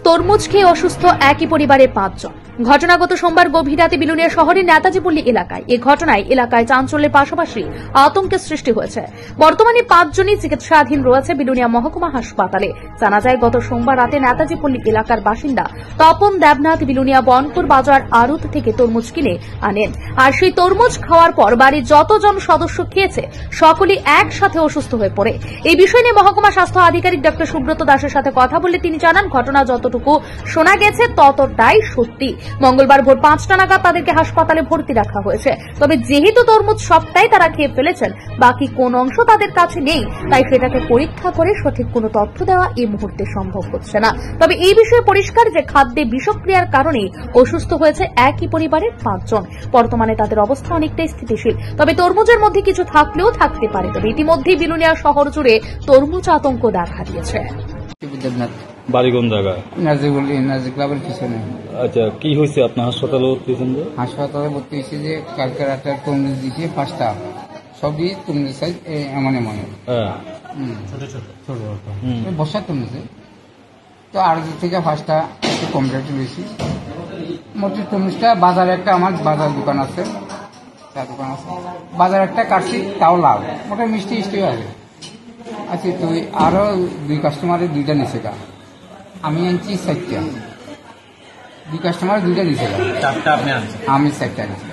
তরমুজ খেয়ে অসুস্থ একই পরিবারের 5 জন। ঘটনা গত সোমবার গভীর রাতে বিলুনিয়া শহরের নেতাজি পল্লী এলাকায়। এই ঘটনায় এলাকায় চাঞ্চল্যের পাশাপাশি আতঙ্কের সৃষ্টি হয়েছে। বর্তমানে 5 জনই চিকিৎসাধীন রয়েছে বিলুনিয়া মহকুমা হাসপাতালে। জানা যায় গত সোমবার রাতে নেতাজি পল্লী এলাকার বাসিন্দা তপন দেবনাথ বিলুনিয়া বনপুর বাজার আড়ত থেকে তরমুজ কিনে আনেন। আর সেই তরমুজ খাওয়ার পর বাড়ির যতজন সদস্য খেয়েছে সকলেই একসাথে অসুস্থ হয়ে পড়ে। এই বিষয় নিয়ে মহকুমা স্বাস্থ্য আধিকারিক ডক্টর সুব্রত দাসের সাথে কথা বলে তিনি জানান, ঘটনা যতটুকু শোনা গেছে ততটাই সত্যি। মঙ্গলবার ভোর 5টা নাগাদ তাদেরকে হাসপাতালে ভর্তি রাখা হয়েছে। তবে যেহেতু তরমুজ সবটাই তারা খেয়ে ফেলেছেন, বাকি কোন অংশ তাদের কাছে নেই, তাই সেটাকে পরীক্ষা করে সঠিক কোনো তথ্য দেওয়া এই মুহূর্তে সম্ভব হচ্ছে না। তবে এই বিষয়ে পরিষ্কার যে খাদ্যে বিষক্রিয়ার কারণে অসুস্থ হয়েছে একই পরিবারের 5 জন। বর্তমানে তাদের অবস্থা অনেকটাই স্থিতিশীল। তবে তরমুজের মধ্যে কিছু থাকলেও থাকতে পারে। তবে ইতিমধ্যেই বিলুনিয়া শহর জুড়ে তরমুজ আতঙ্ক দেখা দিয়েছে। বাড়ি কোন জায়গা? নাজি ক্লাবের পিছনে। আচ্ছা, কি হয়েছে আপনার হাসপাতালে ভর্তি হয়েছেন? হাসপাতালে ভর্তি হয়েছে যে কালকে রাতে তরমুজ দিয়েছে 5টা, সবই তরমুজ সাইজ এমন এমন, ছোট ছোট ছোট বসার তরমুজে। তো আর থেকে 5টা একটু কম রেটে বেশি। মোট তরমুজটা বাজারে একটা, আমার বাজার দোকান আছে, বাজারে একটা কাটছি, তাও লাভ, মোটা মিষ্টি মিষ্টি হবে। আচ্ছা, তুই আরো 2 কাস্টমারের 2টা নিচে গা, আমি আনছি 4টা, 2 কাস্টমারের 2টা নিচে গা, আমি 4টা নিচ্ছি।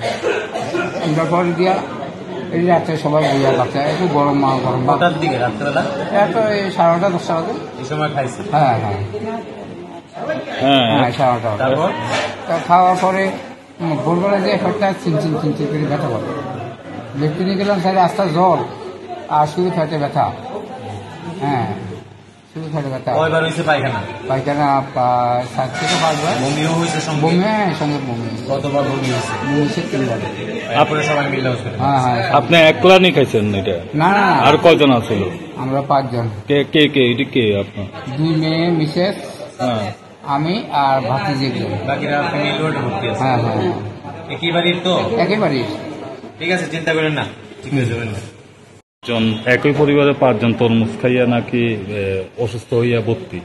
আমরা পরে দিয়া এই রাত্রে সবাই বইয়া বাচ্চা একটু গরম দিকে রাত্রেবেলা এত এই 9:30 10টা বাজে এই সময় খাইছি। হ্যাঁ 9:30। তা খাওয়ার পরে ভোরবেলা যে একটা চিনচিন করে ব্যথা করে দেখতে নিয়ে গেলাম, তাহলে আস্তে জ্বর আর শুধু ফেটে ব্যথা। হ্যাঁ, শুধু ফেটে ব্যথা। পায়খানা 7 থেকে 5 বার। বমিও হয়েছে সঙ্গে? বমি, হ্যাঁ সঙ্গে বমি। কতবার বমি হয়েছে? বমি হয়েছে 3 বার। তারপরে সবাই মিলে হ্যাঁ। আপনি একলা নিয়ে খাইছেন এটা? না, আর কয়জন আছিল? আমরা 5 জন। কে এটি কে আপনার? 2 মেয়ে, মিসেস, আমি আর ভাতিজি। বাকিরা ফ্যামিলি ওয়ার্ডে ভর্তি আছে? হ্যাঁ। একই বাড়ির তো? একই বাড়ির। ঠিক আছে, চিন্তা করেন না, ঠিক হয়ে যাবেন না। একই পরিবারে 5 জন তরমুজ খাইয়া নাকি অসুস্থ হইয়া ভর্তি,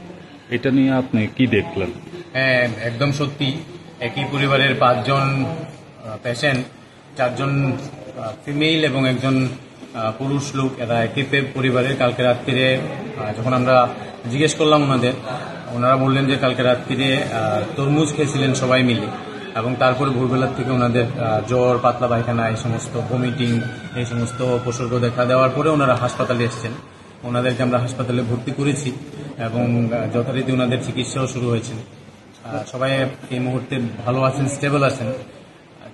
এটা নিয়ে আপনি কি দেখলেন? হ্যাঁ, একদম সত্যি। একই পরিবারের 5 জন পেশেন্ট, 4 জন ফিমেল এবং একজন পুরুষ লোক, এরা একই পরিবারের। কালকে রাত্রিরে যখন আমরা জিজ্ঞেস করলাম ওনারা বললেন যে কালকে রাত্রিরে তরমুজ খেয়েছিলেন সবাই মিলে, এবং তারপরে ভোরবেলার থেকে ওনাদের জ্বর, পাতলা পায়খানা, এই সমস্ত ভমিটিং, এই সমস্ত উপসর্গ দেখা দেওয়ার পরে ওনারা হাসপাতালে এসেছেন। ওনাদেরকে আমরা হাসপাতালে ভর্তি করেছি এবং যথারীতি ওনাদের চিকিৎসাও শুরু হয়েছে। সবাই এই মুহূর্তে ভালো আছেন, স্টেবল আছেন,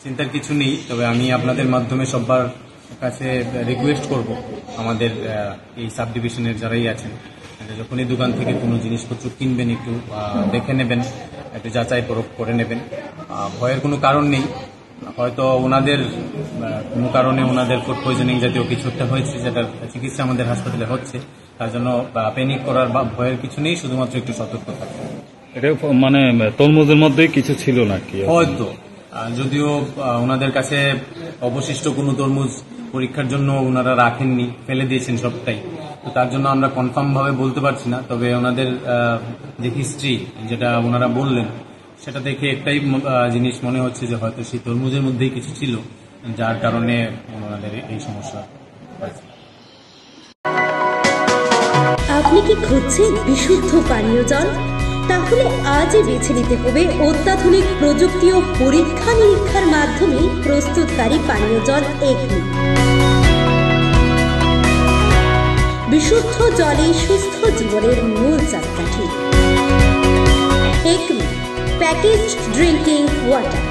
চিন্তার কিছু নেই। তবে আমি আপনাদের মাধ্যমে সবার কাছে রিকোয়েস্ট করব, আমাদের এই সাব ডিভিশনের যারাই আছেন, যখনই দোকান থেকে কোনো জিনিসপত্র কিনবেন একটু দেখে নেবেন, একটু যাচাই পরখ করে নেবেন। ভয়ের কোনো কারণ নেই। হয়তো ওনাদের কোনো কারণে ওনাদের ফুড পয়জনিং জাতীয় কিছু একটা হয়েছে, যেটার চিকিৎসা আমাদের হাসপাতালে হচ্ছে। তার জন্য প্যানিক করার বা ভয়ের কিছু নেই, শুধুমাত্র একটু সতর্ক থাকবেন। এটা মানে তরমুজের মধ্যে কিছু ছিল নাকি? হয়তো, যদিও ওনাদের কাছে অবশিষ্ট কোনো তরমুজ পরীক্ষার জন্য ওনারা রাখেননি, ফেলে দিয়েছেন সবটাই। তো তার জন্য আমরা কনফার্ম ভাবে বলতে পারছি না। তবে ওনাদের যে হিস্ট্রি, যেটা ওনারা বললেন, সেটা দেখে একটাই জিনিস মনে হচ্ছে যে হয়তো সেই তরমুজের মধ্যেই কিছু ছিল, যার কারণে ওনাদের এই সমস্যা হয়েছে। আপনি কি খুঁজছেন বিশুদ্ধ পানীয় জল? তাহলে আজই বেছে নিতে হবে অত্যাধুনিক প্রযুক্তি ও পরীক্ষা নিরীক্ষার মাধ্যমে প্রস্তুতকারী পানীয় জল একমি। বিশুদ্ধ জলে সুস্থ জীবনের মূল চাকাঠি। Acme packaged drinking water.